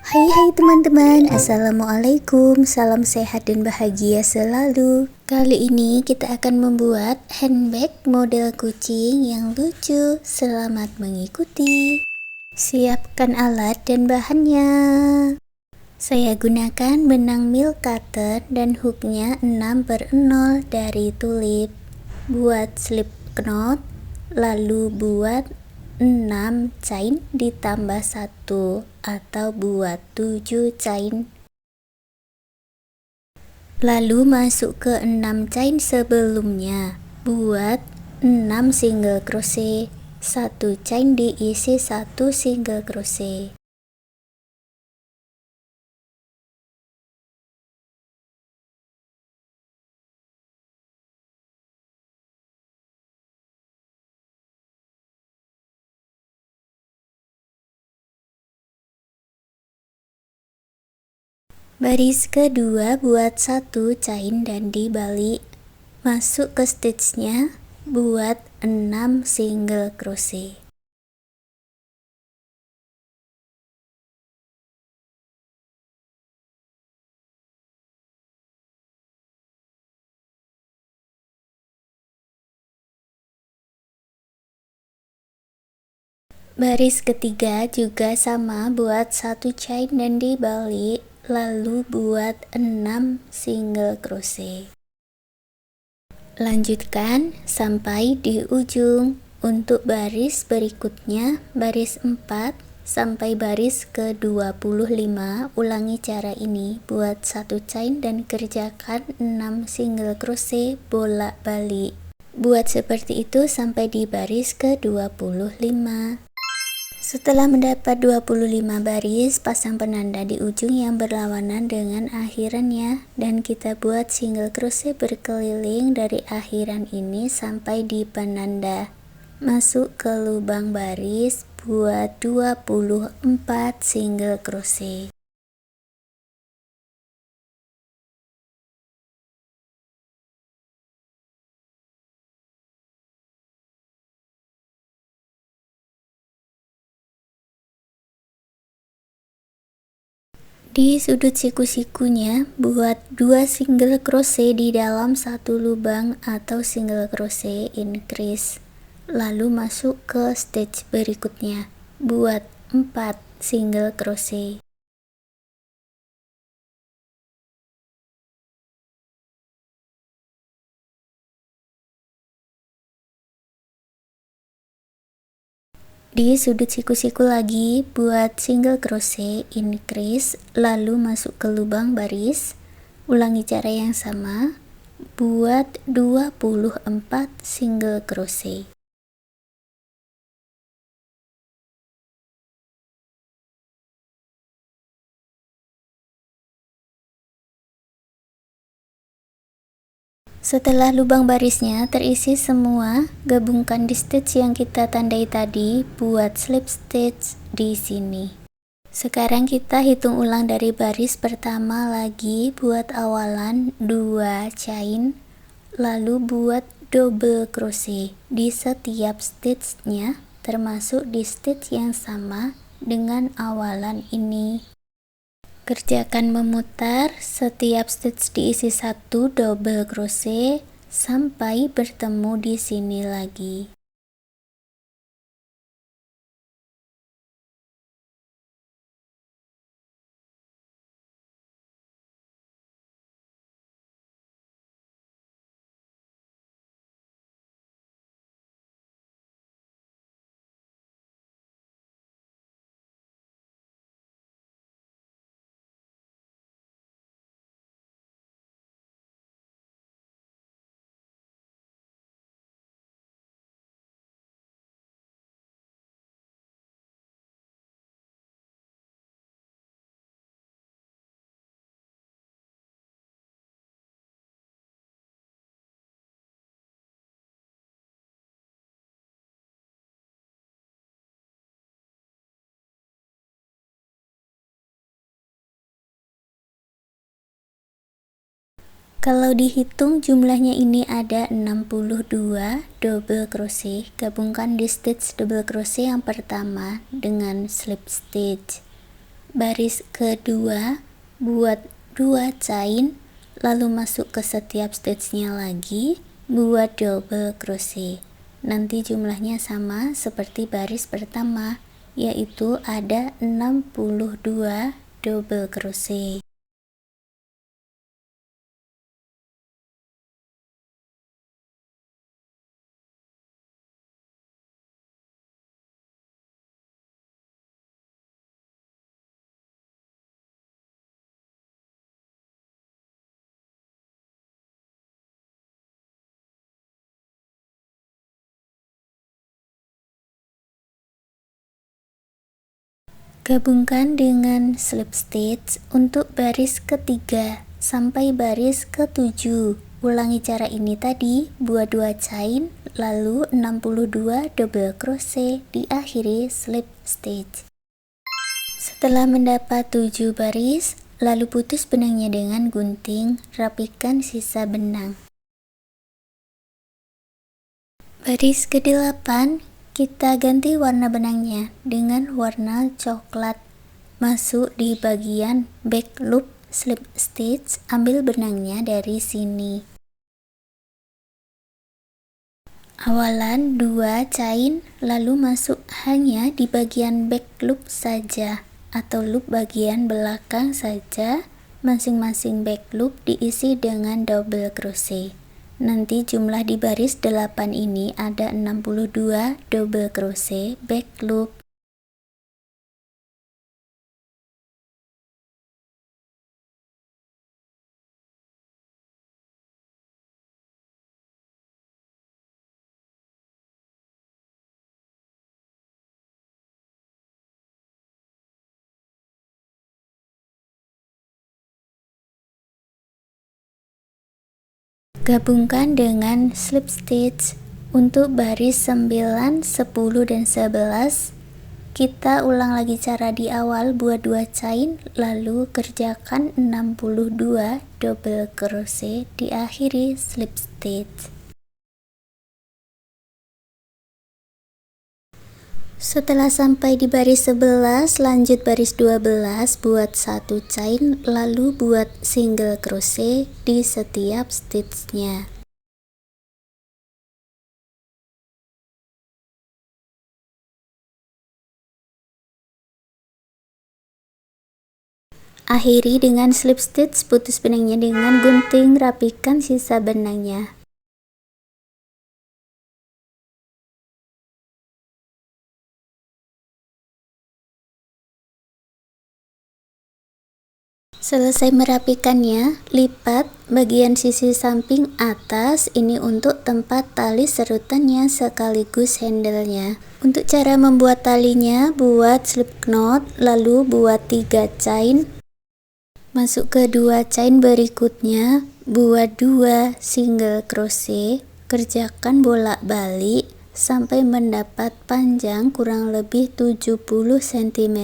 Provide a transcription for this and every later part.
Hai teman-teman, Assalamualaikum, salam sehat dan bahagia selalu. Kali ini kita akan membuat handbag model kucing yang lucu. Selamat mengikuti. Siapkan alat dan bahannya. Saya gunakan benang milk cutter dan hooknya 6/0 dari tulip. Buat slip knot, lalu buat 6 chain ditambah 1 atau buat 7 chain. Lalu masuk ke 6 chain sebelumnya. Buat 6 single crochet. 1 chain diisi 1 single crochet. Baris kedua buat 1 chain dan dibalik. Masuk ke stitchnya, buat 6 single crochet. Baris ketiga juga sama, buat 1 chain dan dibalik, lalu buat 6 single crochet. Lanjutkan sampai di ujung. Untuk baris berikutnya, baris 4 sampai baris ke-25, ulangi cara ini. Buat 1 chain dan kerjakan 6 single crochet bolak-balik. Buat seperti itu sampai di baris ke-25. Setelah mendapat 25 baris, pasang penanda di ujung yang berlawanan dengan akhirannya, dan kita buat single crochet berkeliling dari akhiran ini sampai di penanda. Masuk ke lubang baris, buat 24 single crochet. Di sudut siku-sikunya, buat 2 single crochet di dalam satu lubang atau single crochet increase. Lalu masuk ke stitch berikutnya, buat 4 single crochet. Di sudut siku-siku lagi, buat single crochet increase, lalu masuk ke lubang baris. Ulangi cara yang sama, buat 24 single crochet. Setelah lubang barisnya terisi semua, gabungkan di stitch yang kita tandai tadi, buat slip stitch di sini. Sekarang kita hitung ulang dari baris pertama lagi, buat awalan 2 chain, lalu buat double crochet di setiap stitchnya, termasuk di stitch yang sama dengan awalan ini. Kerjakan memutar, setiap stitch diisi 1 double crochet sampai bertemu di sini lagi. Kalau dihitung jumlahnya ini ada 62 double crochet. Gabungkan di stitch double crochet yang pertama dengan slip stitch. baris kedua buat 2 chain, lalu masuk ke setiap stitch-nya lagi, buat double crochet. Nanti jumlahnya sama seperti baris pertama, yaitu ada 62 double crochet. Gabungkan dengan slip stitch untuk baris ketiga sampai baris ke-7. Ulangi cara ini tadi, buat 2 chain, lalu 62 double crochet, diakhiri slip stitch. Setelah mendapat 7 baris, lalu putus benangnya dengan gunting, rapikan sisa benang. Baris ke-8, kita ganti warna benangnya dengan warna coklat. Masuk di bagian back loop slip stitch, ambil benangnya dari sini. Awalan 2 chain, lalu masuk hanya di bagian back loop saja atau loop bagian belakang saja. Masing-masing back loop diisi dengan double crochet. Nanti jumlah di baris 8 ini ada 62 double crochet back loop. Gabungkan dengan slip stitch untuk baris 9, 10, dan 11. Kita ulang lagi cara di awal, buat 2 chain, lalu kerjakan 62 double crochet, diakhiri slip stitch. Setelah sampai di baris 11, lanjut baris 12, buat 1 chain, lalu buat single crochet di setiap stitchnya. Akhiri dengan slip stitch, putus benangnya dengan gunting, rapikan sisa benangnya. Selesai merapikannya, lipat bagian sisi samping atas ini untuk tempat tali serutannya sekaligus handle-nya. Untuk cara membuat talinya, buat slip knot, lalu buat 3 chain. Masuk ke 2 chain berikutnya, buat 2 single crochet, kerjakan bolak-balik sampai mendapat panjang kurang lebih 70 cm.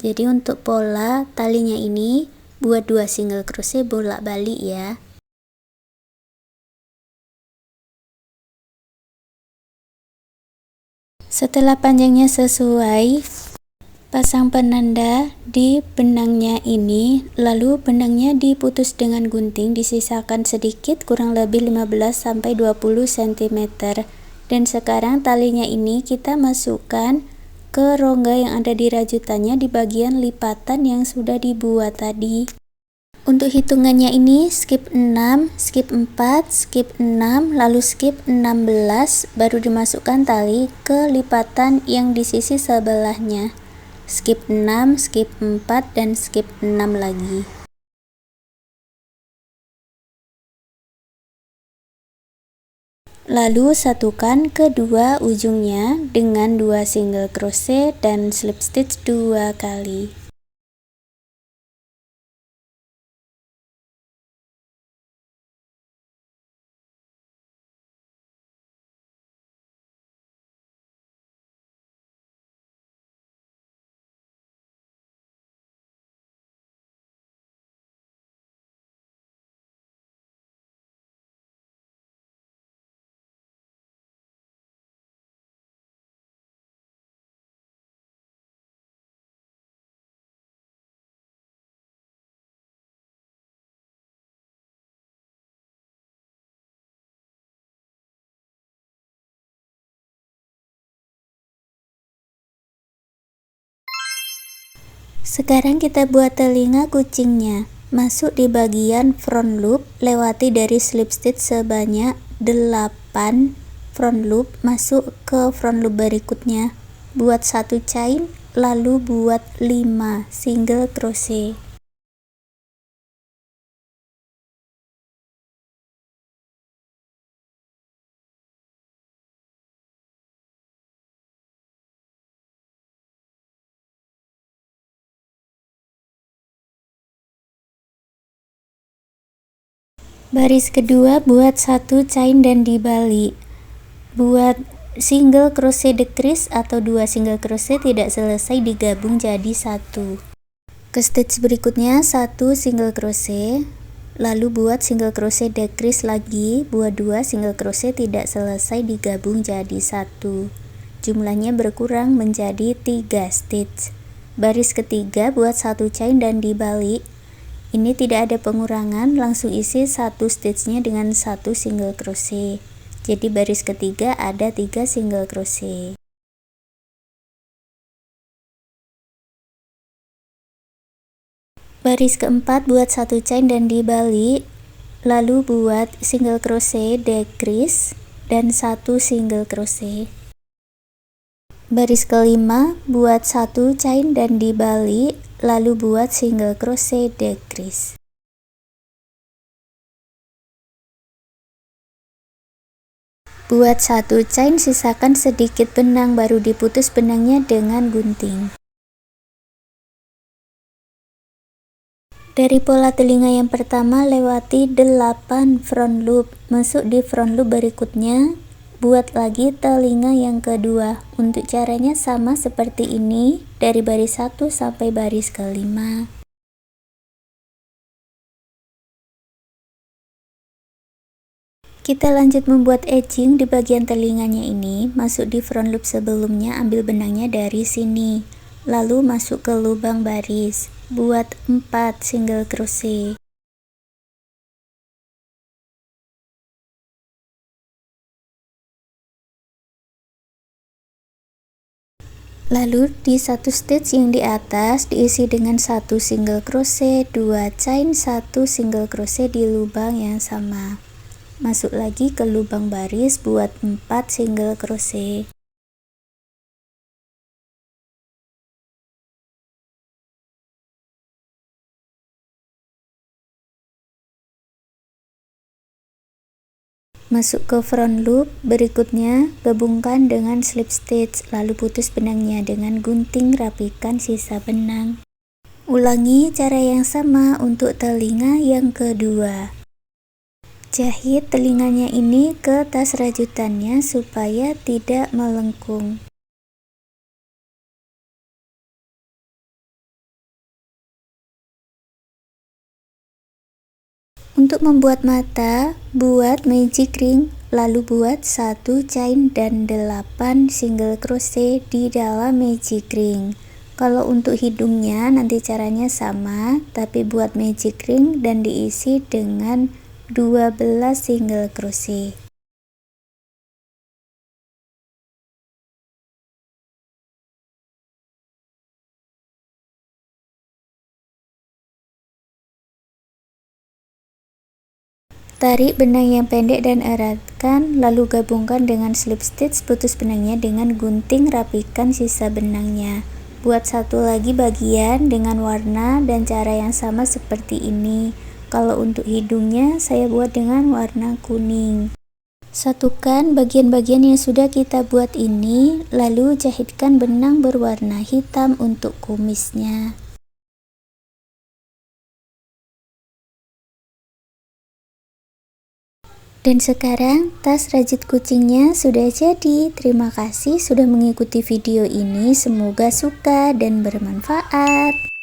Jadi untuk pola talinya ini buat 2 single crochet bolak-balik ya. Setelah panjangnya sesuai, pasang penanda di benangnya ini, lalu benangnya diputus dengan gunting, disisakan sedikit kurang lebih 15-20 cm. Dan sekarang talinya ini kita masukkan ke rongga yang ada di rajutannya di bagian lipatan yang sudah dibuat tadi. Untuk hitungannya ini skip 6, skip 4, skip 6, lalu skip 16, baru dimasukkan tali ke lipatan yang di sisi sebelahnya. Skip 6, skip 4, dan skip 6 lagi. Lalu satukan kedua ujungnya dengan 2 single crochet dan slip stitch 2 kali. Sekarang kita buat telinga kucingnya. Masuk di bagian front loop, lewati dari slip stitch sebanyak 8 front loop, masuk ke front loop berikutnya, buat 1 chain, lalu buat 5 single crochet. Baris kedua buat 1 chain dan dibalik. Buat single crochet decrease atau 2 single crochet tidak selesai digabung jadi 1. Ke stitch berikutnya 1 single crochet, lalu buat single crochet decrease lagi, buat 2 single crochet tidak selesai digabung jadi 1. Jumlahnya berkurang menjadi 3 stitch. Baris ketiga buat 1 chain dan dibalik. Ini tidak ada pengurangan, langsung isi 1 stitchnya dengan 1 single crochet. Jadi baris ketiga ada 3 single crochet. Baris keempat buat 1 chain dan dibalik, lalu buat single crochet decrease dan 1 single crochet. Baris kelima buat 1 chain dan dibalik, lalu buat single crochet decrease. Buat 1 chain, sisakan sedikit benang, baru diputus benangnya dengan gunting. Dari pola telinga yang pertama lewati 8 front loop, masuk di front loop berikutnya, buat lagi telinga yang kedua. Untuk caranya sama seperti ini, dari baris 1 sampai baris kelima. Kita lanjut membuat edging di bagian telinganya ini. Masuk di front loop sebelumnya, ambil benangnya dari sini, lalu masuk ke lubang baris, buat 4 single crochet. Lalu di 1 stitch yang di atas diisi dengan 1 single crochet, 2 chain, 1 single crochet di lubang yang sama. Masuk lagi ke lubang baris, buat 4 single crochet. Masuk ke front loop berikutnya, gabungkan dengan slip stitch, lalu putus benangnya dengan gunting, rapikan sisa benang. Ulangi cara yang sama untuk telinga yang kedua. Jahit telinganya ini ke tas rajutannya supaya tidak melengkung. Untuk membuat mata, buat magic ring, lalu buat 1 chain dan 8 single crochet di dalam magic ring. Kalau untuk hidungnya nanti caranya sama, tapi buat magic ring dan diisi dengan 12 single crochet. Tarik benang yang pendek dan eratkan, lalu gabungkan dengan slip stitch, putus benangnya dengan gunting, rapikan sisa benangnya. Buat satu lagi bagian dengan warna dan cara yang sama seperti ini. Kalau untuk hidungnya saya buat dengan warna kuning. Satukan bagian-bagian yang sudah kita buat ini, lalu jahitkan benang berwarna hitam untuk kumisnya. Dan sekarang tas rajut kucingnya sudah jadi. Terima kasih sudah mengikuti video ini, semoga suka dan bermanfaat.